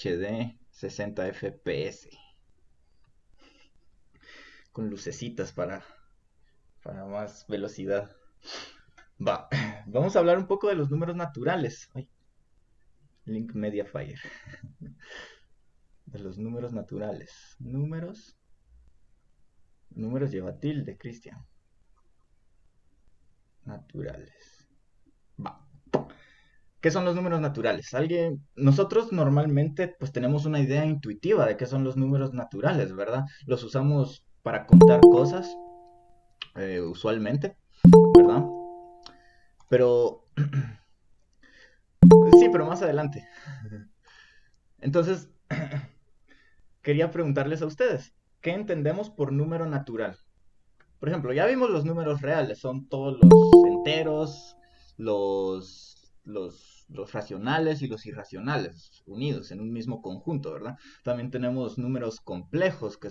HD, 60 FPS, con lucecitas para más velocidad. Va, vamos a hablar un poco de los números naturales. Ay, Link Mediafire. De los números naturales. Números lleva tilde, Cristian. Naturales. Va. ¿Qué son los números naturales? Nosotros normalmente pues tenemos una idea intuitiva de qué son los números naturales, ¿verdad? Los usamos para contar cosas, usualmente, ¿verdad? Pero sí, pero más adelante. Entonces, quería preguntarles a ustedes, ¿qué entendemos por número natural? Por ejemplo, ya vimos los números reales, son todos los enteros, los racionales y los irracionales, unidos en un mismo conjunto, ¿verdad? También tenemos números complejos que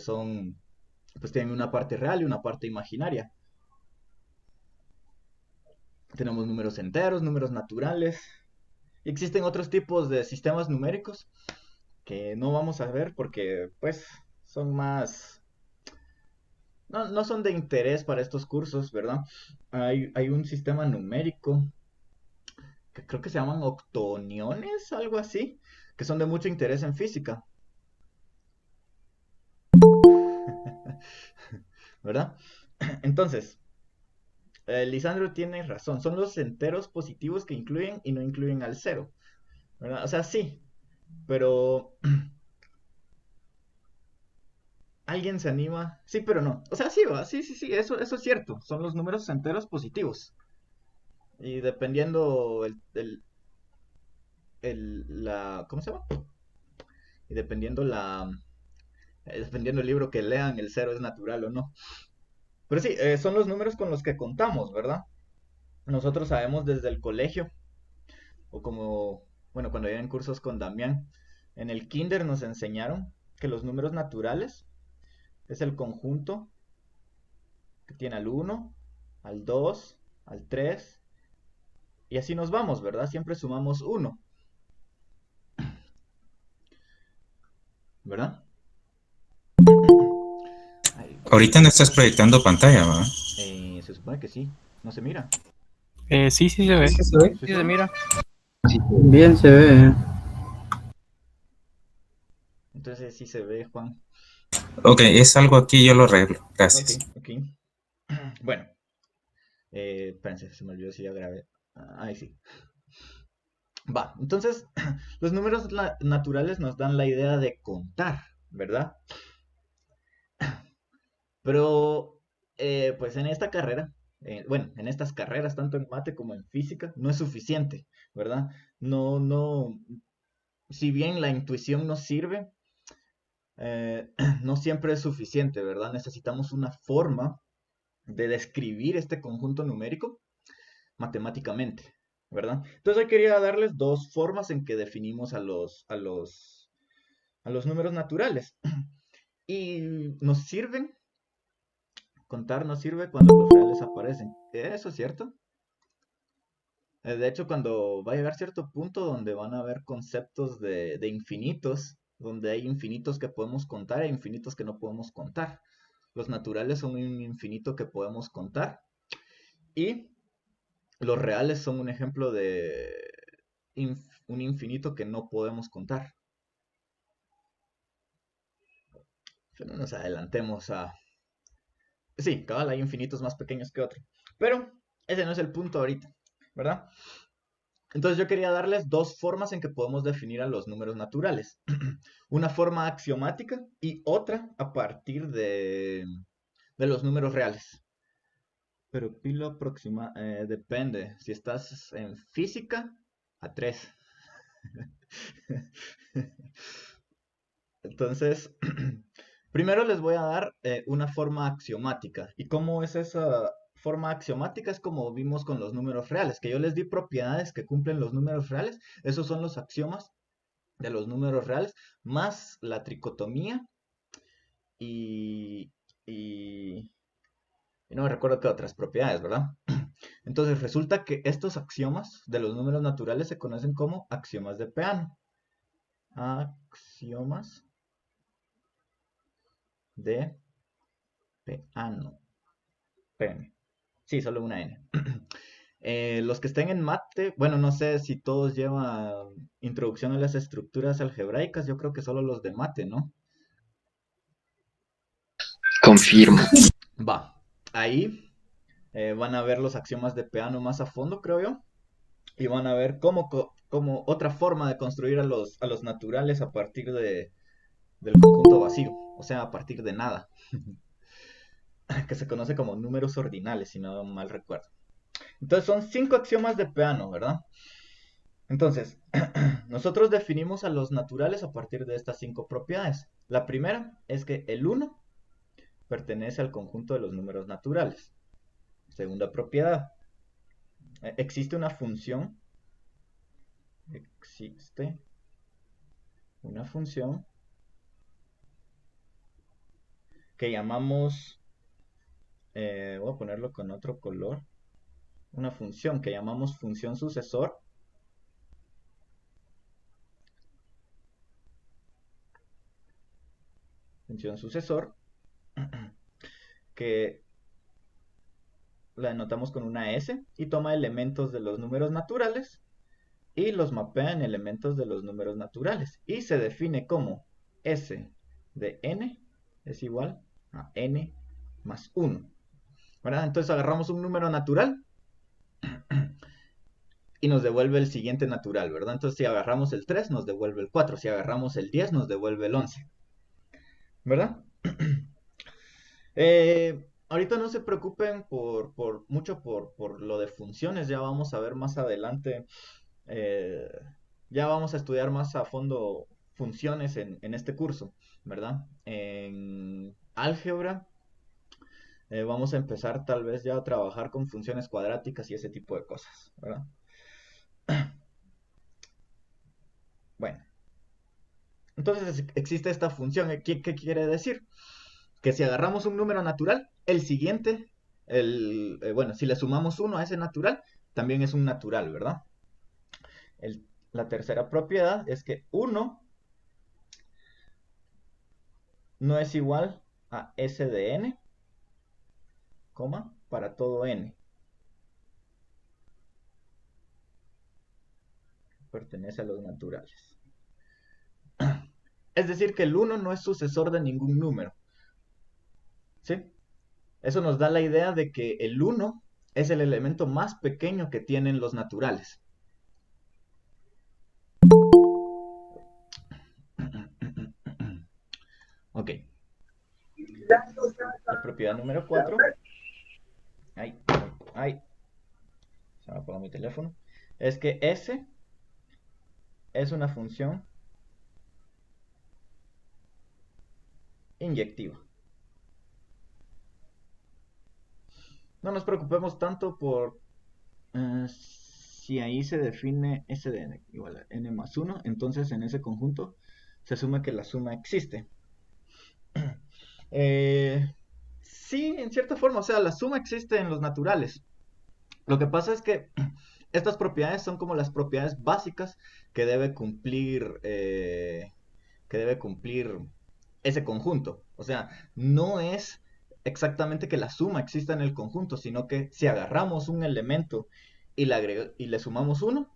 pues tienen una parte real y una parte imaginaria. Tenemos números enteros, números naturales. Y existen otros tipos de sistemas numéricos que no vamos a ver porque, pues, son más no son de interés para estos cursos, ¿verdad? Hay un sistema numérico que creo que se llaman octoniones, algo así, que son de mucho interés en física, ¿verdad? Entonces, Lisandro tiene razón, son los enteros positivos que incluyen y no incluyen al cero, ¿verdad? O sea, sí, pero alguien se anima, sí, pero no. O sea, sí, va, sí, sí, sí, eso es cierto, son los números enteros positivos. Y dependiendo ¿cómo se llama? Y dependiendo el libro que lean, el cero es natural o no. Pero sí, son los números con los que contamos, ¿verdad? Nosotros sabemos desde el colegio, o como, bueno, cuando iba en cursos con Damián, en el kinder nos enseñaron que los números naturales es el conjunto que tiene al uno, al 2, al 3, y así nos vamos, ¿verdad? Siempre sumamos uno, ¿verdad? Ay, Ahorita no estás proyectando pantalla, ¿va? se supone que sí, no se mira. Sí, sí se ve. Sí se ve. ¿Sí Sí se se ve? mira. Bien se ve. Entonces sí se ve, Juan. Ok, es algo aquí, yo lo arreglo. Ok, Gracias. ok. Bueno, espérense, se me olvidó si ya grabé. Ahí sí. Va, entonces, los números naturales nos dan la idea de contar, ¿verdad? Pero, pues en esta carrera, bueno, en estas carreras, tanto en mate como en física, no es suficiente, ¿verdad? No, si bien la intuición nos sirve, no siempre es suficiente, ¿verdad? Necesitamos una forma de describir este conjunto numérico matemáticamente, ¿verdad? Entonces hoy quería darles dos formas en que definimos a los números naturales. Y nos sirven, contar nos sirve cuando los reales aparecen. Eso es cierto. De hecho, cuando va a llegar cierto punto donde van a haber conceptos de infinitos, donde hay infinitos que podemos contar e infinitos que no podemos contar. Los naturales son un infinito que podemos contar y los reales son un ejemplo de un infinito que no podemos contar. Pero no nos adelantemos a... Sí, cabal, hay infinitos más pequeños que otros. Pero ese no es el punto ahorita, ¿verdad? Entonces yo quería darles dos formas en que podemos definir a los números naturales. Una forma axiomática y otra a partir de los números reales. Pero pilo aproxima depende. Si estás en física, a 3. Entonces, primero les voy a dar una forma axiomática. ¿Y cómo es esa forma axiomática? Es como vimos con los números reales, que yo les di propiedades que cumplen los números reales. Esos son los axiomas de los números reales, más la tricotomía y, y, y no me recuerdo qué otras propiedades, ¿verdad? Entonces resulta que estos axiomas de los números naturales se conocen como axiomas de Peano. axiomas de Peano. Espérenme. Sí, solo una N. Los que estén en mate, bueno, no sé si todos llevan introducción a las estructuras algebraicas, yo creo que solo los de mate, ¿no? Confirmo. Va, ahí van a ver los axiomas de Peano más a fondo, creo yo, y van a ver cómo otra forma de construir a los naturales a partir del conjunto vacío, o sea, a partir de nada, que se conoce como números ordinales, si no mal recuerdo. Entonces son 5 axiomas de Peano, ¿verdad? Entonces, nosotros definimos a los naturales a partir de estas 5 propiedades. La primera es que el 1 pertenece al conjunto de los números naturales. Segunda propiedad, existe una función que llamamos, voy a ponerlo con otro color, una función que llamamos función sucesor, que la denotamos con una S y toma elementos de los números naturales y los mapea en elementos de los números naturales y se define como S de n es igual a n más 1, ¿verdad? Entonces agarramos un número natural y nos devuelve el siguiente natural, ¿verdad? Entonces si agarramos el 3 nos devuelve el 4, si agarramos el 10 nos devuelve el 11, ¿verdad? Ahorita no se preocupen mucho por lo de funciones, ya vamos a ver más adelante, eh, ya vamos a estudiar más a fondo funciones en este curso, ¿verdad? En álgebra vamos a empezar tal vez ya a trabajar con funciones cuadráticas y ese tipo de cosas, ¿verdad? Bueno, entonces existe esta función. ¿Qué quiere decir? Que si agarramos un número natural, el siguiente, bueno, si le sumamos 1 a ese natural, también es un natural, ¿verdad? La tercera propiedad es que 1 no es igual a S de n, para todo n. Pertenece a los naturales. Es decir, que el 1 no es sucesor de ningún número. ¿Sí? Eso nos da la idea de que el 1 es el elemento más pequeño que tienen los naturales. Ok. La propiedad número 4. Ay. Se me apagó mi teléfono. Es que S es una función inyectiva. No nos preocupemos tanto por si ahí se define S de n igual a n más 1, entonces en ese conjunto se asume que la suma existe. Sí, en cierta forma, o sea, la suma existe en los naturales. Lo que pasa es que estas propiedades son como las propiedades básicas que debe cumplir, ese conjunto. O sea, no es exactamente que la suma exista en el conjunto, sino que si agarramos un elemento y le sumamos 1,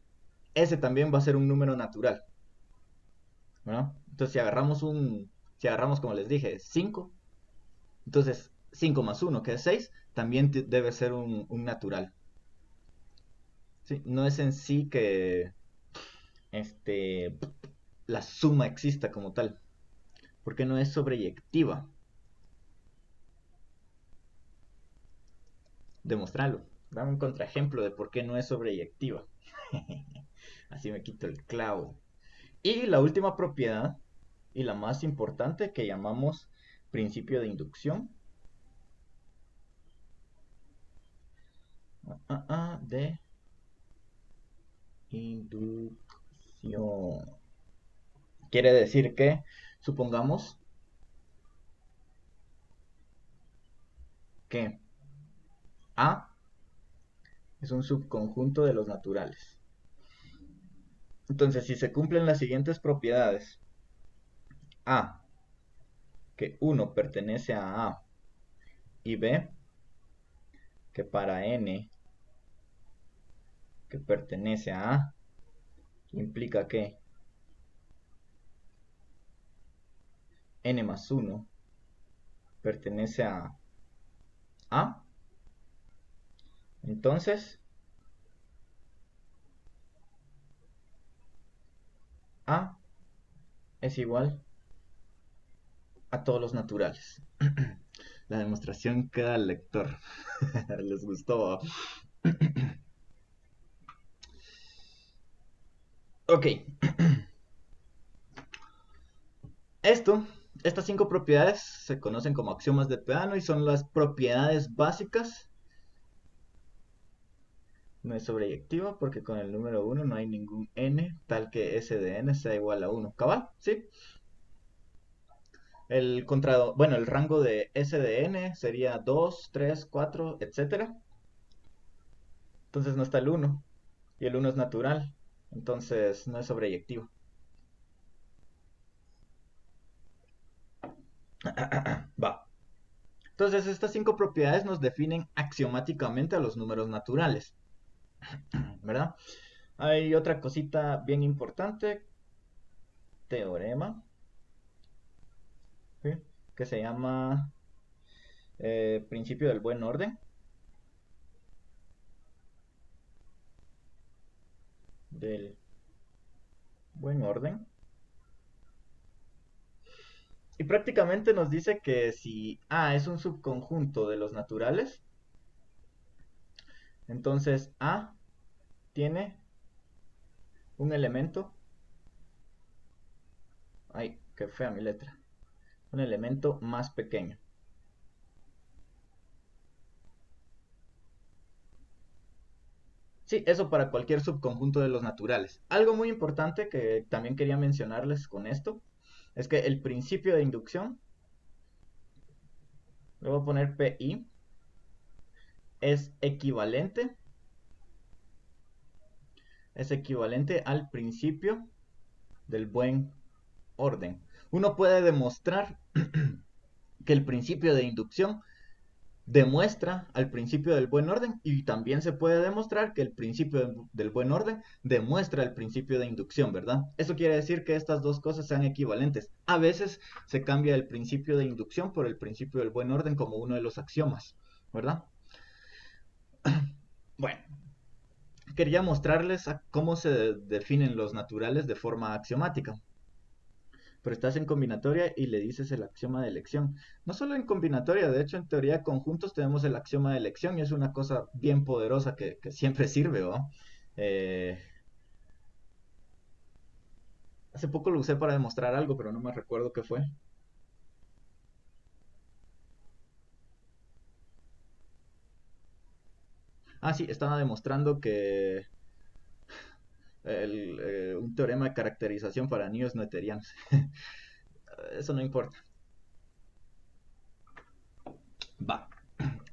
ese también va a ser un número natural, ¿no? Entonces si agarramos como les dije, 5, entonces 5 más 1, que es 6, también debe ser un natural. ¿Sí? No es en sí que la suma exista como tal, porque no es sobreyectiva. Demostrarlo. Dame un contraejemplo de por qué no es sobreyectiva. Así me quito el clavo. Y la última propiedad, y la más importante, que llamamos principio de inducción. De inducción. Quiere decir que, supongamos que A es un subconjunto de los naturales. Entonces, si se cumplen las siguientes propiedades, A, que 1 pertenece a A, y B, que para N, que pertenece a A, implica que N más 1 pertenece a A, entonces A es igual a todos los naturales. La demostración queda al lector. ¿Les gustó? Ok. Estas 5 propiedades se conocen como axiomas de Peano y son las propiedades básicas. No es sobreyectiva porque con el número 1 no hay ningún n tal que S de n sea igual a 1. ¿Cabal? ¿Sí? El rango de S de n sería 2, 3, 4, etcétera. Entonces no está el 1. Y el 1 es natural. Entonces no es sobreyectivo. Va. Entonces estas 5 propiedades nos definen axiomáticamente a los números naturales. ¿Verdad? Hay otra cosita bien importante. Teorema. ¿Sí? Que se llama principio del buen orden. Del buen orden. Y prácticamente nos dice que si A es un subconjunto de los naturales, entonces A tiene un elemento. Ay, qué fea mi letra. Un elemento más pequeño. Sí, eso para cualquier subconjunto de los naturales. Algo muy importante que también quería mencionarles con esto es que el principio de inducción, le voy a poner PI, es equivalente al principio del buen orden. Uno puede demostrar que el principio de inducción demuestra al principio del buen orden y también se puede demostrar que el principio del buen orden demuestra el principio de inducción, ¿verdad? Eso quiere decir que estas dos cosas sean equivalentes. A veces se cambia el principio de inducción por el principio del buen orden como uno de los axiomas, ¿verdad? Bueno, quería mostrarles cómo se definen los naturales de forma axiomática. Pero estás en combinatoria y le dices el axioma de elección. No solo en combinatoria, de hecho en teoría de conjuntos tenemos el axioma de elección y es una cosa bien poderosa que siempre sirve, ¿no? Eh, Hace poco lo usé para demostrar algo, pero no me recuerdo qué fue. Ah, sí, estaba demostrando que un teorema de caracterización para anillos noetherianos. Eso no importa. Va.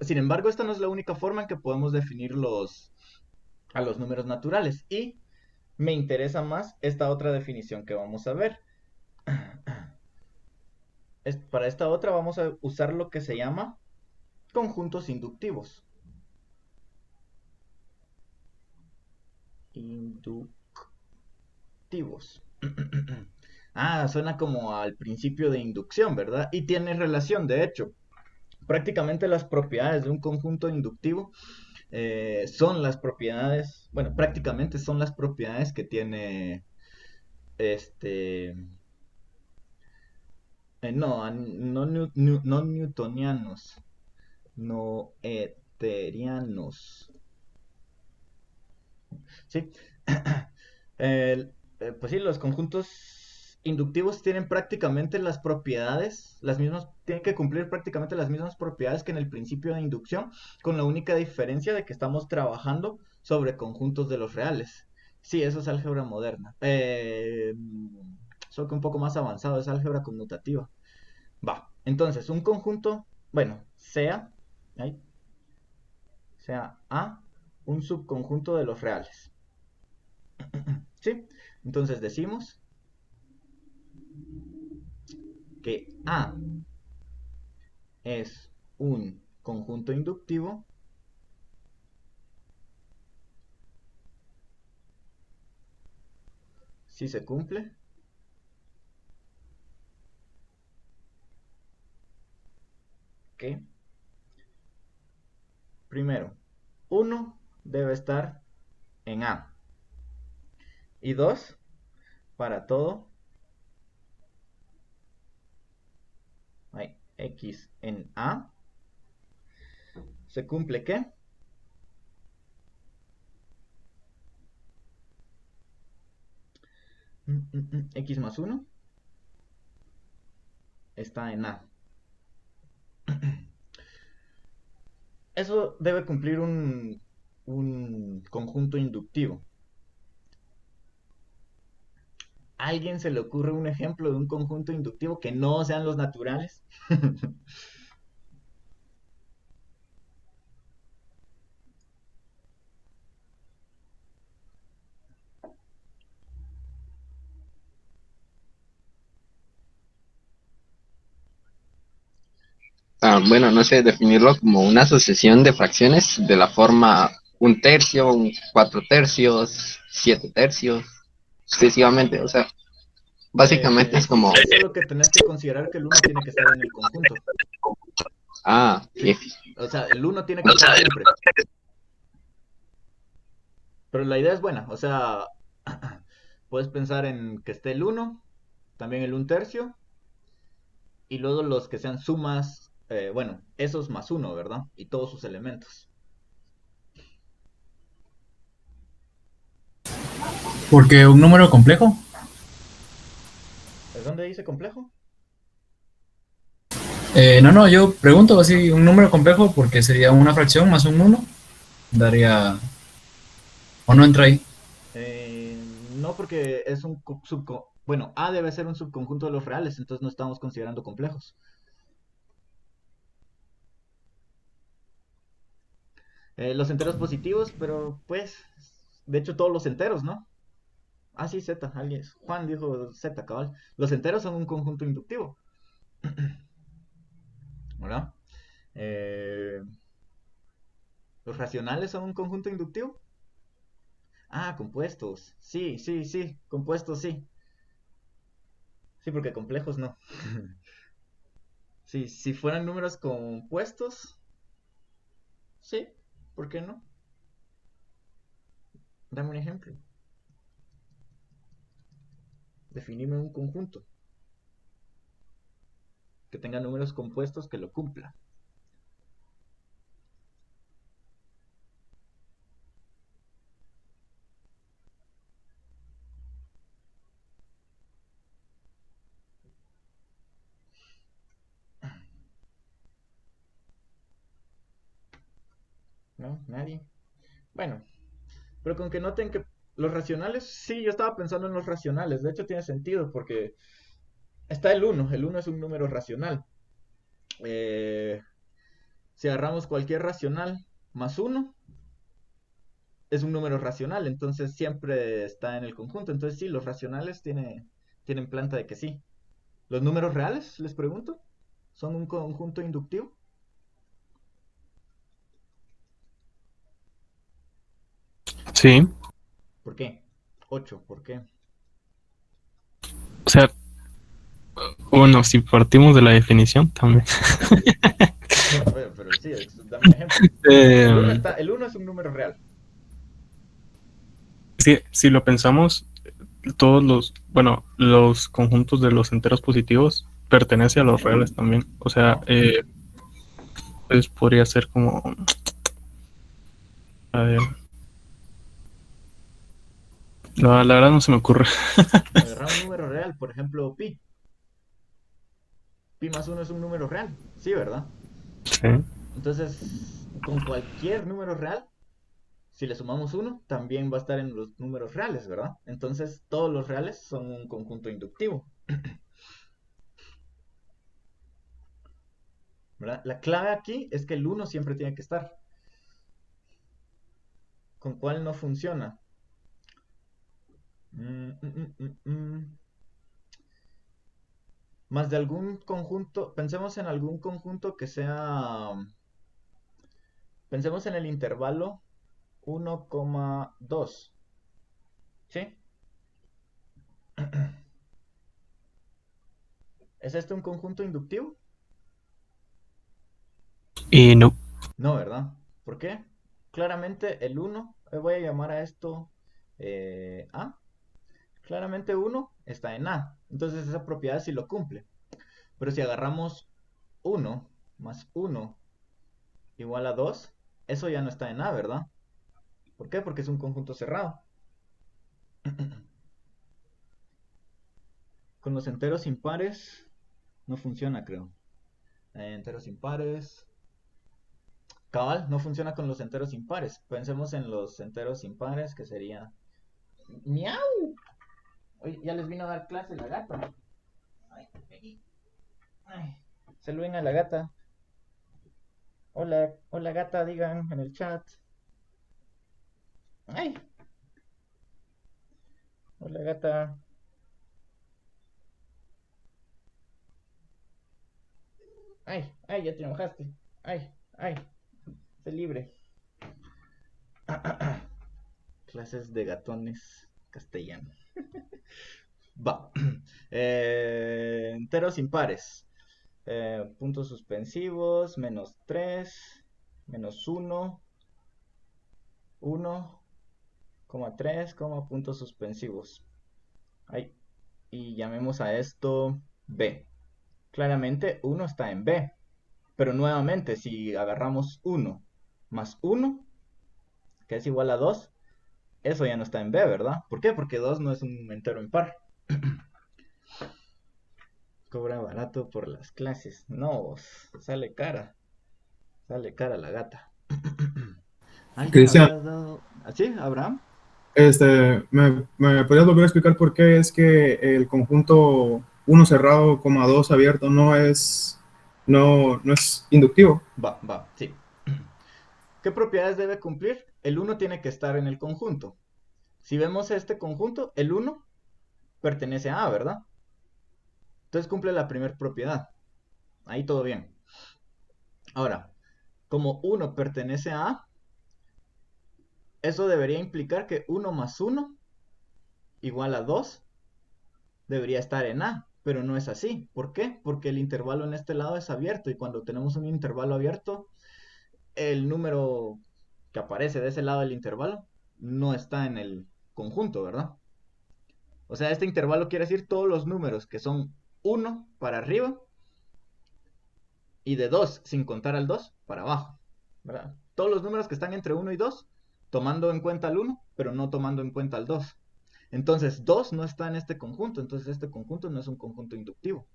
Sin embargo, esta no es la única forma en que podemos definir a los números naturales. Y me interesa más esta otra definición que vamos a ver. Para esta otra vamos a usar lo que se llama conjuntos inductivos. Inductivos. Ah, suena como al principio de inducción, ¿verdad? Y tiene relación, de hecho. Prácticamente las propiedades de un conjunto inductivo son las propiedades, bueno, prácticamente son las propiedades que tiene este no newtonianos, no eterianos. ¿Sí? Pues sí, los conjuntos inductivos tienen prácticamente las propiedades, las mismas, tienen que cumplir prácticamente las mismas propiedades que en el principio de inducción, con la única diferencia de que estamos trabajando sobre conjuntos de los reales. Sí, eso es álgebra moderna. Solo que un poco más avanzado, es álgebra conmutativa. Va, entonces, un conjunto, bueno, ¿ahí? Sea A, un subconjunto de los reales. ¿Sí? Entonces decimos que A es un conjunto inductivo si se cumple que, primero, uno debe estar en A, y 2, para todo hay X en A, se cumple que X más 1 está en A. Eso debe cumplir un conjunto inductivo. ¿A alguien se le ocurre un ejemplo de un conjunto inductivo que no sean los naturales? Bueno, no sé, definirlo como una sucesión de fracciones de la forma un tercio, un cuatro tercios, siete tercios, sucesivamente. O sea, básicamente es como, Sí, solo que tenés que considerar que el uno tiene que estar en el conjunto. y- Sí, o sea, el uno tiene que estar siempre. Pero la idea es buena, o sea, puedes pensar en que esté el uno, también el un tercio, y luego los que sean sumas, bueno, esos más uno, ¿verdad? Y todos sus elementos. Porque un número complejo. ¿Es donde dice complejo? No, yo pregunto así, un número complejo porque sería una fracción más un uno, daría, o no entra ahí. No, porque es un bueno, A debe ser un subconjunto de los reales, entonces no estamos considerando complejos. Los enteros positivos, pero pues, de hecho todos los enteros, ¿no? Ah, sí, Z, alguien, Juan dijo Z, cabal. Los enteros son un conjunto inductivo, ¿verdad? Eh, los racionales son un conjunto inductivo. Ah, compuestos. Sí, sí, sí, compuestos sí. Sí, porque complejos no. Sí, si fueran números compuestos, sí, ¿por qué no? Dame un ejemplo. Definirme un conjunto que tenga números compuestos que lo cumpla. ¿No? Nadie. Bueno, pero con que noten que los racionales, sí, yo estaba pensando en los racionales. De hecho, tiene sentido porque está el uno. El uno es un número racional. Eh, si agarramos cualquier racional más uno, es un número racional. Entonces siempre está en el conjunto. Entonces sí, los racionales tienen planta de que sí. ¿Los números reales, les pregunto? ¿Son un conjunto inductivo? Sí. ¿Por qué? 8, ¿por qué? O sea, bueno, si partimos de la definición también. Pero sí, dame un ejemplo. Eh, El uno es un número real. si lo pensamos, todos los, bueno, los conjuntos de los enteros positivos pertenecen a los reales también. O sea, No. pues podría ser como, a ver, la verdad no se me ocurre. Agarrar un número real, por ejemplo, pi. Pi más uno es un número real. Sí, ¿verdad? Sí. Entonces, con cualquier número real, si le sumamos uno, también va a estar en los números reales, ¿verdad? Entonces, todos los reales son un conjunto inductivo, ¿verdad? La clave aquí es que el uno siempre tiene que estar. ¿Con cuál no funciona? Mm, mm, mm, mm, mm. más de algún conjunto, pensemos en algún conjunto que sea, pensemos en el intervalo 1,2, ¿sí? ¿Es este un conjunto inductivo? Y no. No, ¿verdad? ¿Por qué? Claramente el 1, voy a llamar a esto A. Claramente 1 está en A. Entonces esa propiedad sí lo cumple. Pero si agarramos 1 más 1 igual a 2, eso ya no está en A, ¿verdad? ¿Por qué? Porque es un conjunto cerrado. Con los enteros impares no funciona, creo. Enteros impares. Cabal, no funciona con los enteros impares. Pensemos en los enteros impares, que sería... ¡Miau! Oye, ya les vino a dar clase la gata. Ay, vení. Ay, saluden a la gata. Hola, hola gata, digan en el chat. Ay, hola gata. Ay, ay, ya te enojaste. Ay, ay, sé libre. Clases de gatones castellano. Va. Enteros impares. Puntos suspensivos, menos 3, menos 1, 1,3, puntos suspensivos. Ay, y llamemos a esto B. Claramente 1 está en B. Pero nuevamente, si agarramos 1 más 1, que es igual a 2, eso ya no está en B, ¿verdad? ¿Por qué? Porque 2 no es un entero impar. Cobra barato por las clases. No, sale cara. Sale cara la gata. ¿Alguien Cristian, había dado... ¿Así, Abraham? ¿me podrías volver a explicar por qué es que el conjunto uno cerrado, coma 2 abierto no es inductivo? Va, sí. ¿Qué propiedades debe cumplir? El 1 tiene que estar en el conjunto. Si vemos este conjunto, el 1 pertenece a A, ¿verdad? Entonces cumple la primera propiedad. Ahí todo bien. Ahora, como 1 pertenece a A, eso debería implicar que 1 más 1 igual a 2 debería estar en A, pero no es así. ¿Por qué? Porque el intervalo en este lado es abierto y cuando tenemos un intervalo abierto, el número que aparece de ese lado del intervalo no está en el conjunto, ¿verdad? O sea, este intervalo quiere decir todos los números que son 1 para arriba y de 2, sin contar al 2, para abajo, ¿verdad? Todos los números que están entre 1 y 2, tomando en cuenta al 1, pero no tomando en cuenta al 2. Entonces 2 no está en este conjunto, entonces este conjunto no es un conjunto inductivo.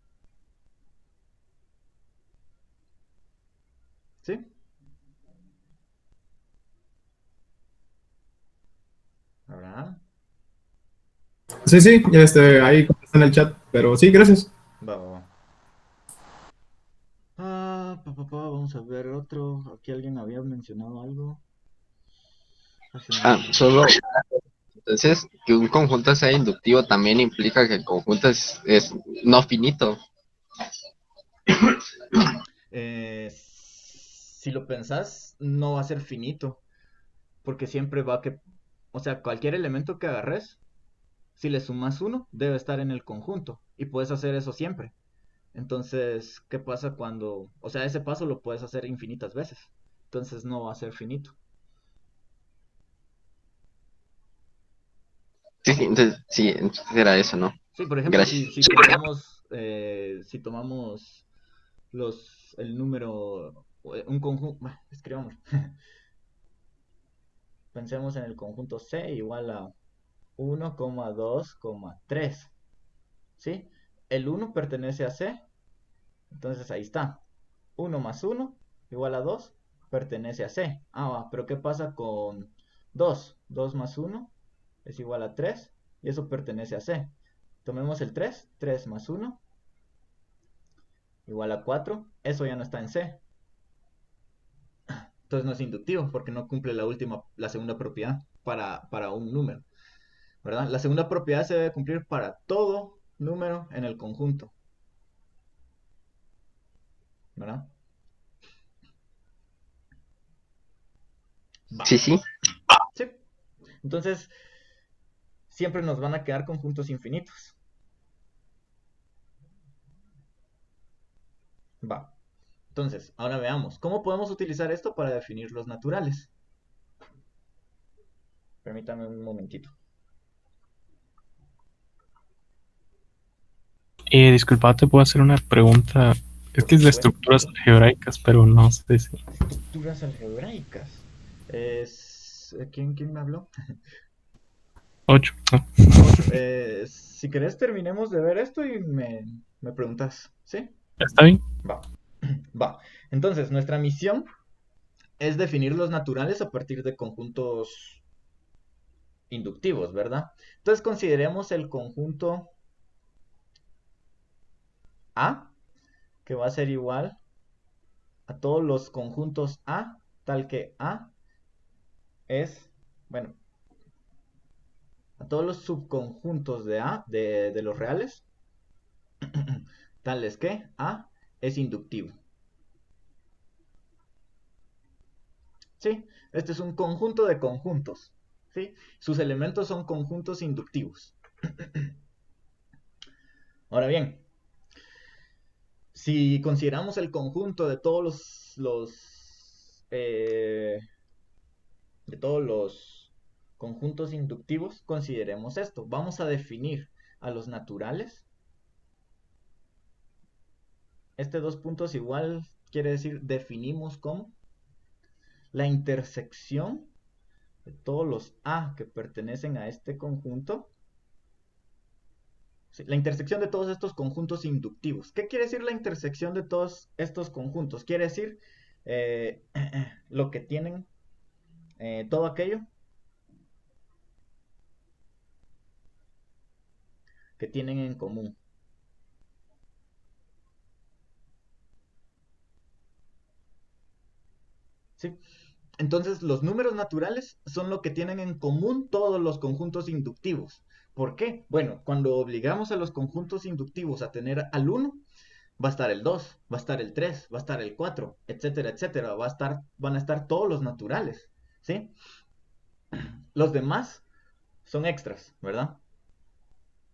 ¿Sí? Abraham. Sí, ahí está en el chat, pero sí, gracias. Va. Vamos a ver otro. Aquí alguien había mencionado algo. Solo, entonces, que un conjunto sea inductivo también implica que el conjunto es no finito. Si lo pensás, no va a ser finito. Porque siempre va que... O sea, cualquier elemento que agarres, si le sumas uno, debe estar en el conjunto. Y puedes hacer eso siempre. Entonces, ¿qué pasa cuando... O sea, ese paso lo puedes hacer infinitas veces. Entonces no va a ser finito. Entonces era eso, ¿no? Sí, por ejemplo, Gracias. si tomamos el número, un conjunto, escribamos, pensemos en el conjunto C igual a 1,2,3, ¿sí? El 1 pertenece a C, entonces ahí está. 1 más 1 igual a 2 pertenece a C. Pero ¿qué pasa con 2? 2 más 1 es igual a 3 y eso pertenece a C. Tomemos el 3, 3 más 1 igual a 4, eso ya no está en C. Entonces no es inductivo porque no cumple la segunda propiedad para un número, ¿verdad? La segunda propiedad se debe cumplir para todo número en el conjunto. ¿verdad? Va. Sí, sí. Sí. Entonces, siempre nos van a quedar conjuntos infinitos. Va. Entonces, ahora veamos, ¿cómo podemos utilizar esto para definir los naturales? Permítame un momentito. Disculpa, te puedo hacer una pregunta. Es Por que es de supuesto. estructuras algebraicas, pero no sé si. Estructuras algebraicas. ¿Quién me habló? 8. Ocho. Si querés, terminemos de ver esto y me preguntas, ¿sí? ¿Está bien? Va. Va. Entonces, nuestra misión es definir los naturales a partir de conjuntos inductivos, ¿verdad? Entonces, consideremos el conjunto A, que va a ser igual a todos los conjuntos A, tal que A es, bueno, a todos los subconjuntos de A, de los reales, tales que A es inductivo. ¿Sí? Este es un conjunto de conjuntos. ¿Sí? Sus elementos son conjuntos inductivos. Ahora bien, si consideramos el conjunto de de todos los conjuntos inductivos, consideremos esto. Vamos a definir a los naturales. Este dos puntos igual quiere decir definimos como la intersección de todos los A que pertenecen a este conjunto. Sí, la intersección de todos estos conjuntos inductivos. ¿Qué quiere decir la intersección de todos estos conjuntos? Quiere decir eh, lo que tienen, todo aquello que tienen en común. ¿Sí? Entonces, los números naturales son lo que tienen en común todos los conjuntos inductivos. ¿Por qué? Bueno, cuando obligamos a los conjuntos inductivos a tener al 1, va a estar el 2, va a estar el 3, va a estar el 4, etcétera, etcétera. Van a estar todos los naturales. ¿Sí? Los demás son extras, ¿verdad?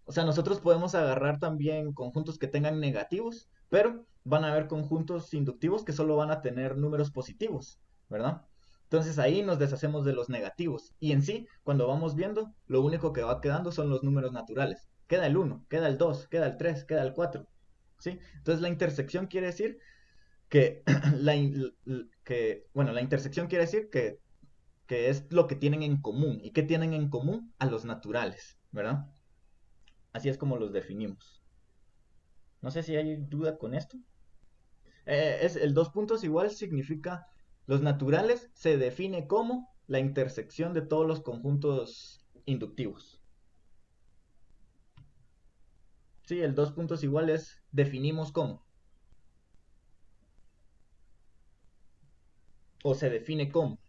O sea, nosotros podemos agarrar también conjuntos que tengan negativos, pero van a haber conjuntos inductivos que solo van a tener números positivos, ¿verdad? Entonces ahí nos deshacemos de los negativos. Y en sí, cuando vamos viendo, lo único que va quedando son los números naturales. Queda el 1, queda el 2, queda el 3, queda el 4. ¿Sí? Entonces la intersección quiere decir que bueno, la intersección quiere decir que es lo que tienen en común. ¿Y qué tienen en común? A los naturales, ¿verdad? Así es como los definimos. No sé si hay duda con esto. El dos puntos igual significa los naturales se define como la intersección de todos los conjuntos inductivos. Sí, el dos puntos igual es definimos como. O se define como,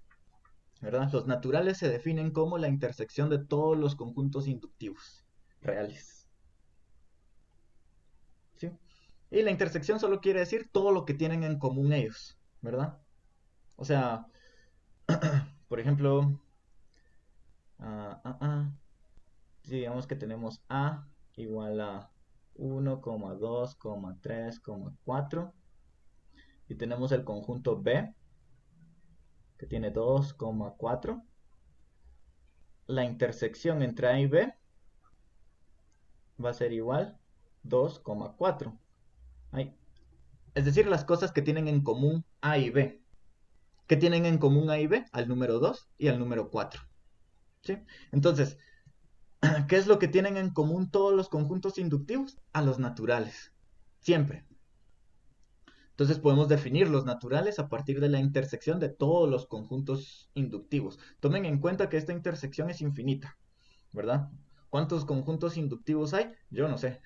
¿verdad? Los naturales se definen como la intersección de todos los conjuntos inductivos reales. ¿Sí? Y la intersección solo quiere decir todo lo que tienen en común ellos, ¿verdad? O sea, por ejemplo, ah, ah, ah, si digamos que tenemos A igual a 1,2,3,4 y tenemos el conjunto B que tiene 2,4, la intersección entre A y B va a ser igual 2,4. Es decir, las cosas que tienen en común A y B. ¿Qué tienen en común A y B? Al número 2 y al número 4. ¿Sí? Entonces, ¿qué es lo que tienen en común todos los conjuntos inductivos? A los naturales. Siempre. Entonces podemos definir los naturales a partir de la intersección de todos los conjuntos inductivos. Tomen en cuenta que esta intersección es infinita, ¿verdad? ¿Cuántos conjuntos inductivos hay? Yo no sé.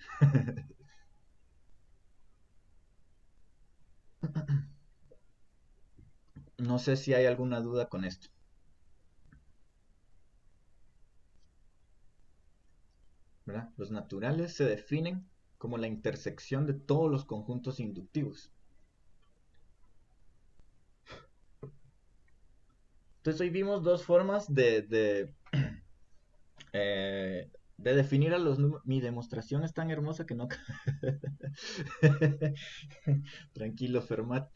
No sé si hay alguna duda con esto, ¿verdad? Los naturales se definen como la intersección de todos los conjuntos inductivos. Entonces hoy vimos dos formas de definir a los números. Mi demostración es tan hermosa que no... Tranquilo, Fermat.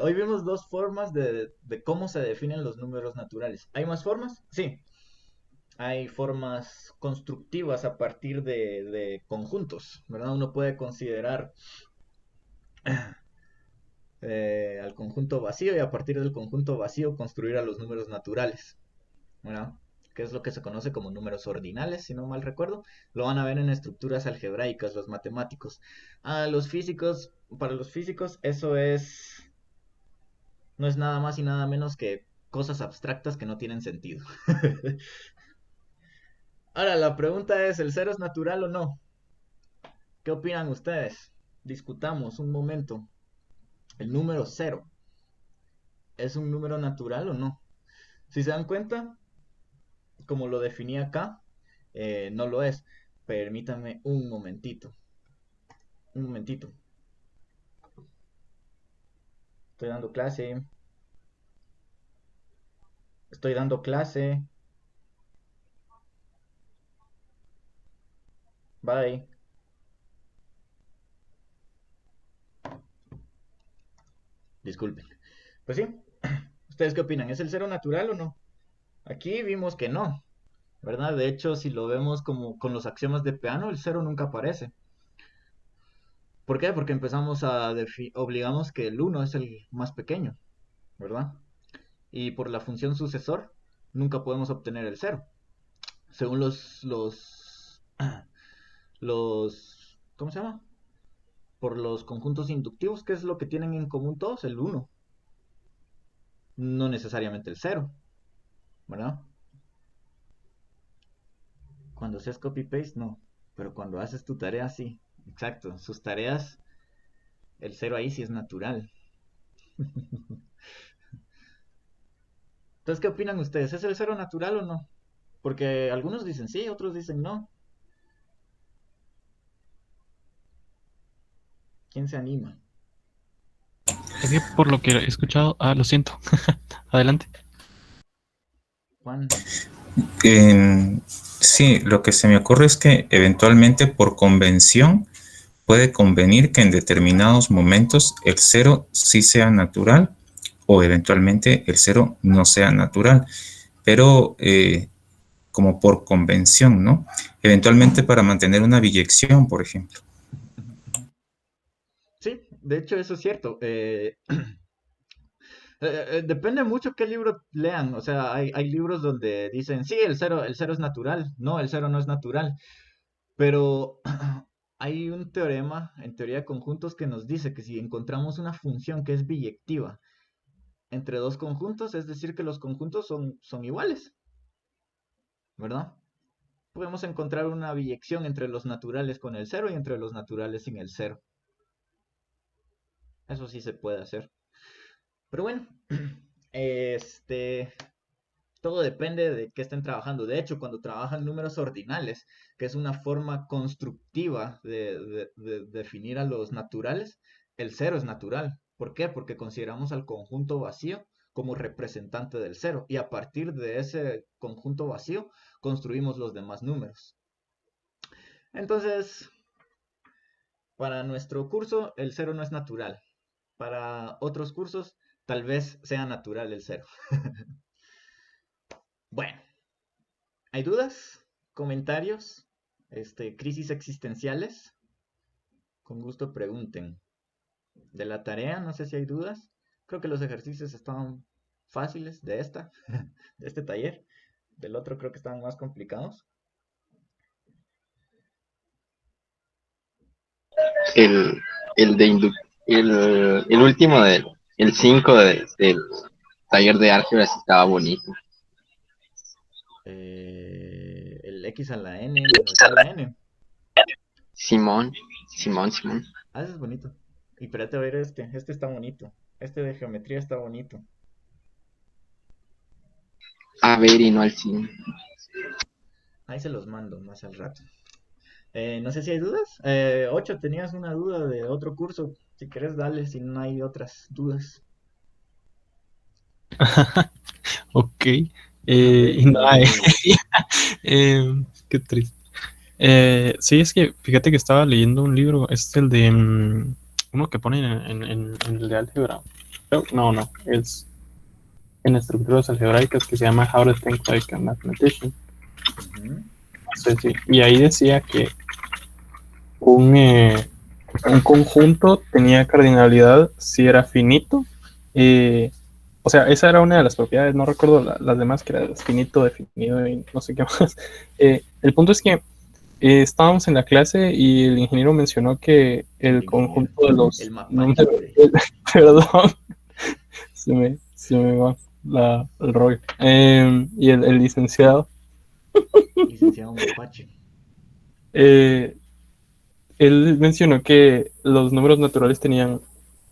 Hoy vimos dos formas de cómo se definen los números naturales. ¿Hay más formas? Sí. Hay formas constructivas a partir de conjuntos, ¿verdad? Uno puede considerar al conjunto vacío y a partir del conjunto vacío construir a los números naturales, ¿verdad? Que es lo que se conoce como números ordinales, si no mal recuerdo. Lo van a ver en estructuras algebraicas, los matemáticos. Para los físicos, eso no es nada más y nada menos que cosas abstractas que no tienen sentido. Ahora, la pregunta es, ¿el cero es natural o no? ¿Qué opinan ustedes? Discutamos un momento. ¿El número cero es un número natural o no? Si se dan cuenta, como lo definí acá, no lo es. Permítanme un momentito. Un momentito. Estoy dando clase. Estoy dando clase. Bye. Disculpen. Pues sí. ¿Ustedes qué opinan? ¿Es el cero natural o no? Aquí vimos que no, ¿verdad? De hecho, si lo vemos como con los axiomas de Peano, el cero nunca aparece. ¿Por qué? Porque empezamos obligamos que el uno es el más pequeño, ¿verdad? Y por la función sucesor, nunca podemos obtener el cero. Según ¿cómo se llama? Por los conjuntos inductivos, ¿qué es lo que tienen en común todos? El uno. No necesariamente el cero, ¿verdad? Cuando haces copy-paste, no. Pero cuando haces tu tarea, sí. Exacto. Sus tareas, el cero ahí sí es natural. Entonces, ¿qué opinan ustedes? ¿Es el cero natural o no? Porque algunos dicen sí, otros dicen no. ¿Quién se anima? Es que por lo que he escuchado, lo siento. Adelante. Juan. Sí, lo que se me ocurre es que eventualmente por convención puede convenir que en determinados momentos el cero sí sea natural o eventualmente el cero no sea natural, pero como por convención, ¿no? Eventualmente para mantener una biyección, por ejemplo. Sí, de hecho eso es cierto. Depende mucho qué libro lean. O sea, hay libros donde dicen, sí, el cero es natural. No, el cero no es natural. Pero hay un teorema en teoría de conjuntos que nos dice que si encontramos una función que es biyectiva entre dos conjuntos, es decir, que los conjuntos son iguales, ¿verdad? Podemos encontrar una biyección entre los naturales con el cero y entre los naturales sin el cero. Eso sí se puede hacer. Pero bueno, todo depende de qué estén trabajando. De hecho, cuando trabajan números ordinales, que es una forma constructiva de definir a los naturales, el cero es natural. ¿Por qué? Porque consideramos al conjunto vacío como representante del cero. Y a partir de ese conjunto vacío, construimos los demás números. Entonces, para nuestro curso, el cero no es natural. Para otros cursos, tal vez sea natural el cero. Bueno, ¿hay dudas? ¿Comentarios? ¿Crisis existenciales? Con gusto pregunten. De la tarea, no sé si hay dudas. Creo que los ejercicios estaban fáciles de de este taller. Del otro creo que estaban más complicados. El, el, de indu- el último el 5 del taller de álgebra sí estaba bonito. El X a la N menos Y a la N. Simón. Ah, ese es bonito. Y espérate a ver este está bonito. Este de geometría está bonito. A ver, y no al cine. Ahí se los mando más al rato. No sé si hay dudas. 8, tenías una duda de otro curso. Si quieres, dale, si no hay otras dudas. Ok. Ve, Y nada, ve, ve. qué triste. Sí, es que fíjate que estaba leyendo un libro, es el de uno que ponen en el de álgebra. No, es en estructuras algebraicas que se llama How to Think Like a Mathematician. Ujú. No sé si. Y ahí decía que un, eh, un conjunto tenía cardinalidad si era finito. eh, o sea, esa era una de las propiedades, no recuerdo las demás, que era finito, definido y no sé qué más. El punto es que estábamos en la clase y el ingeniero mencionó que El el ingeniero, conjunto de el los mapache, números, hombre. perdón, se me va el rollo. Y el licenciado, Licenciado mapache. eh, él mencionó que los números naturales tenían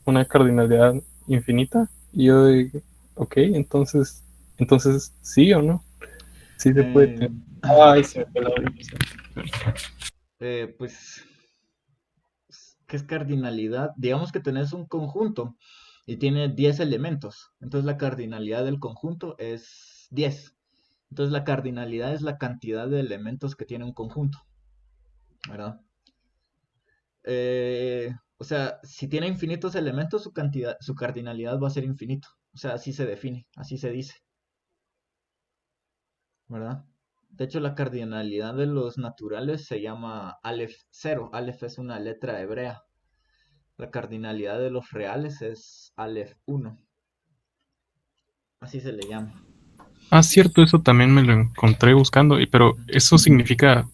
una cardinalidad infinita. Y yo digo, ok, entonces sí o no, sí se puede Eh, tener. Ay, se me fue la orientación. pues, ¿qué es cardinalidad? Digamos que tenés un conjunto y tiene 10 elementos. Entonces la cardinalidad del conjunto es 10. Entonces la cardinalidad es la cantidad de elementos que tiene un conjunto, ¿verdad? O sea, si tiene infinitos elementos, su cardinalidad va a ser infinito. O sea, así se define, así se dice, ¿verdad? De hecho, la cardinalidad de los naturales se llama Aleph 0. Aleph es una letra hebrea. La cardinalidad de los reales es Aleph 1. Así se le llama. Ah, cierto, eso también me lo encontré buscando, pero eso significa,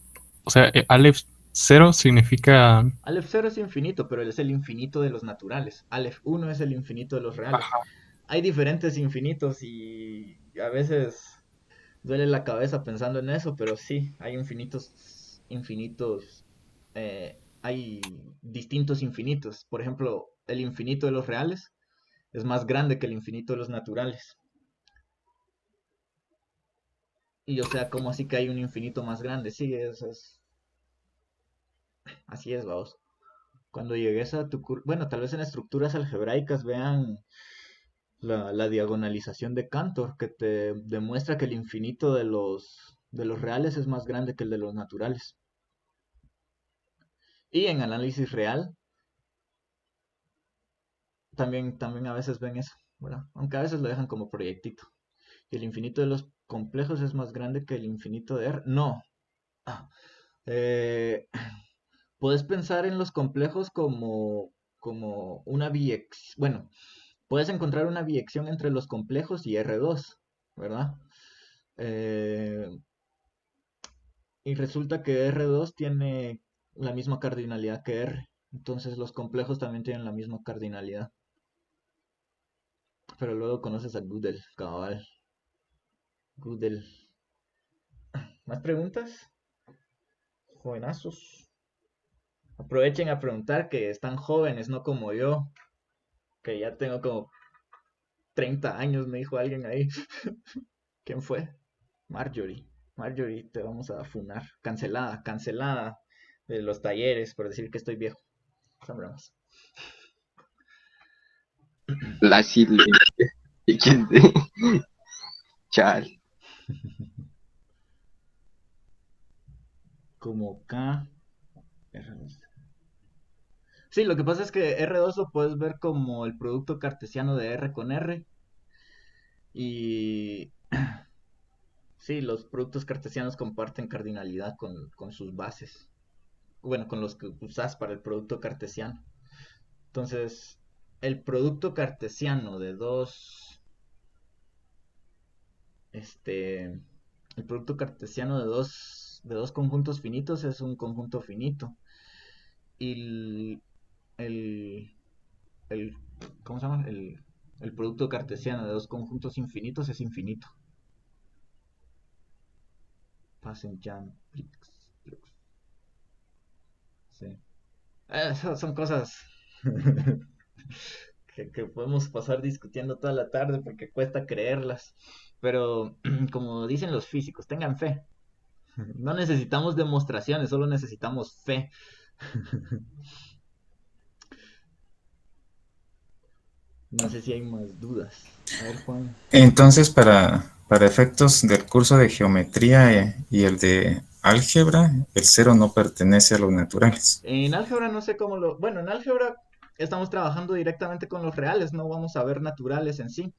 o sea, Aleph 0 significa, Aleph 0 es infinito, pero es el infinito de los naturales. Aleph 1 es el infinito de los reales. Hay diferentes infinitos y a veces duele la cabeza pensando en eso, pero sí, hay infinitos, hay distintos infinitos. Por ejemplo, el infinito de los reales es más grande que el infinito de los naturales. Y o sea, como así que hay un infinito más grande? Sí, así es, vamos. Cuando llegues a bueno, tal vez en estructuras algebraicas vean la diagonalización de Cantor, que te demuestra que el infinito de los reales es más grande que el de los naturales. Y en análisis real, también a veces ven eso, ¿verdad? Aunque a veces lo dejan como proyectito. Y el infinito de los complejos es más grande que el infinito de R. No. Ah, eh, puedes pensar en los complejos como una biex. Bueno, puedes encontrar una biyección entre los complejos y R2, ¿verdad? Eh, y resulta que R2 tiene la misma cardinalidad que R. Entonces los complejos también tienen la misma cardinalidad. Pero luego conoces a Gödel, cabal. Gödel. ¿Más preguntas? Jovenazos. Aprovechen a preguntar que están jóvenes, no como yo, que ya tengo como 30 años, me dijo alguien ahí. ¿Quién fue? Marjorie. Marjorie, te vamos a funar. Cancelada, cancelada de los talleres por decir que estoy viejo. Son bromas. La Silvia. Chal. Como K. R2. Sí, lo que pasa es que R2 lo puedes ver como el producto cartesiano de R con R. Y sí, los productos cartesianos comparten cardinalidad con sus bases. Bueno, con los que usas para el producto cartesiano. Entonces, el producto cartesiano de este, el producto cartesiano de dos conjuntos finitos es un conjunto finito. Y el, el ¿cómo se llama? El producto cartesiano de dos conjuntos infinitos es infinito. Pasen jam, sí. Son cosas que podemos pasar discutiendo toda la tarde porque cuesta creerlas. Pero como dicen los físicos, tengan fe. No necesitamos demostraciones, solo necesitamos fe. No sé si hay más dudas. A ver, Juan. Entonces, para efectos del curso de geometría y el de álgebra, el cero no pertenece a los naturales. En álgebra no sé cómo lo... Bueno, en álgebra estamos trabajando directamente con los reales, no vamos a ver naturales en sí.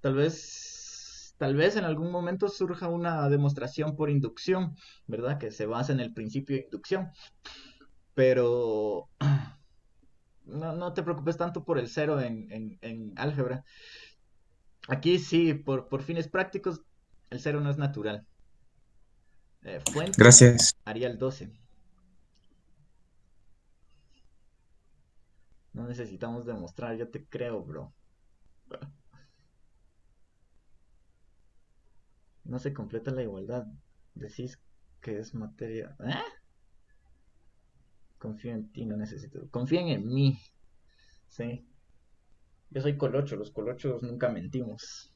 Tal vez en algún momento surja una demostración por inducción, ¿verdad? Que se basa en el principio de inducción. Pero no te preocupes tanto por el cero en álgebra. Aquí sí, por fines prácticos, el cero no es natural. Fuente, Gracias. Arial 12. No necesitamos demostrar, yo te creo, bro. No se completa la igualdad. Decís que es materia. ¿Eh? Confío en ti, no necesito. Confíen en mí. Sí. Yo soy colocho, los colochos nunca mentimos.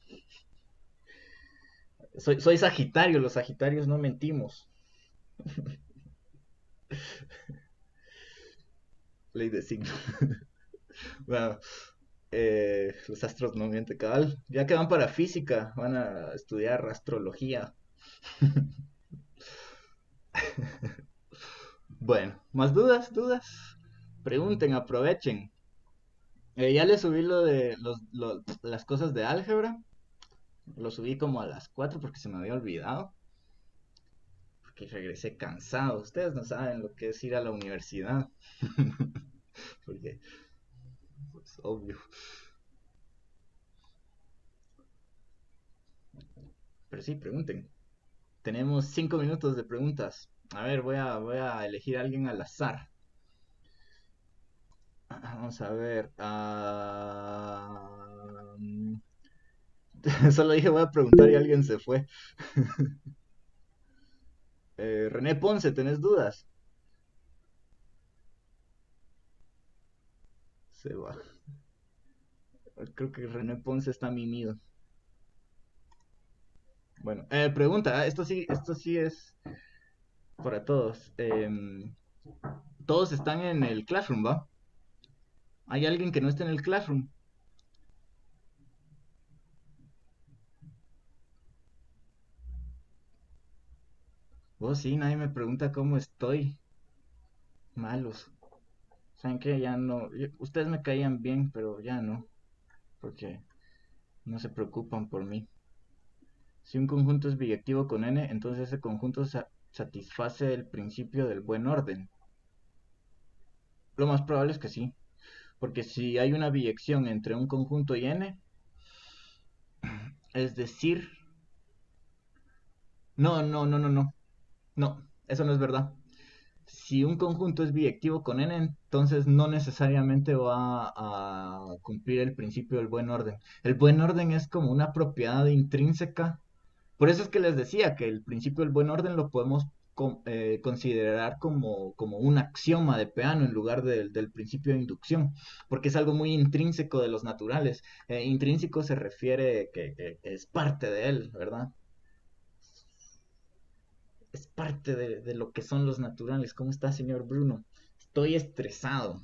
Soy Sagitario, los Sagitarios no mentimos. Ley de signo. Bueno, los astros no mienten, cabal. Ya que van para física, van a estudiar astrología. Bueno, ¿más dudas? ¿Dudas? Pregunten, aprovechen. Ya les subí lo de las cosas de álgebra. Lo subí como a las 4 porque se me había olvidado. Porque regresé cansado. Ustedes no saben lo que es ir a la universidad. Porque, pues, obvio. Pero sí, pregunten. Tenemos 5 minutos de preguntas. A ver, voy a elegir a alguien al azar. Vamos a ver. Solo dije voy a preguntar y alguien se fue. René Ponce, ¿tenés dudas? Se va. Creo que René Ponce está mimido. Bueno, pregunta, esto sí es para todos. Todos están en el Classroom, ¿va? ¿Hay alguien que no esté en el Classroom? Oh, sí, nadie me pregunta cómo estoy. Malos. ¿Saben qué? Ya no. Ustedes me caían bien, pero ya no. Porque no se preocupan por mí. Si un conjunto es biyectivo con n, entonces ese conjunto satisface el principio del buen orden. Lo más probable es que sí. Porque si hay una biyección entre un conjunto y n, es decir... No, no, no, no, no. No, eso no es verdad. Si un conjunto es biyectivo con n, entonces no necesariamente va a cumplir el principio del buen orden. El buen orden es como una propiedad intrínseca. Por eso es que les decía que el principio del buen orden lo podemos considerar como un axioma de Peano en lugar del principio de inducción, porque es algo muy intrínseco de los naturales. Intrínseco se refiere que es parte de él, ¿verdad? Es parte de lo que son los naturales. ¿Cómo está, señor Bruno? Estoy estresado.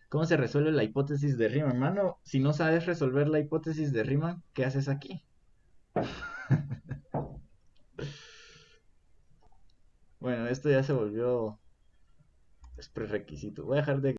¿Cómo se resuelve la hipótesis de Riemann? Hermano, si no sabes resolver la hipótesis de Riemann, ¿qué haces aquí? Bueno, esto ya se volvió... es prerequisito. Voy a dejar de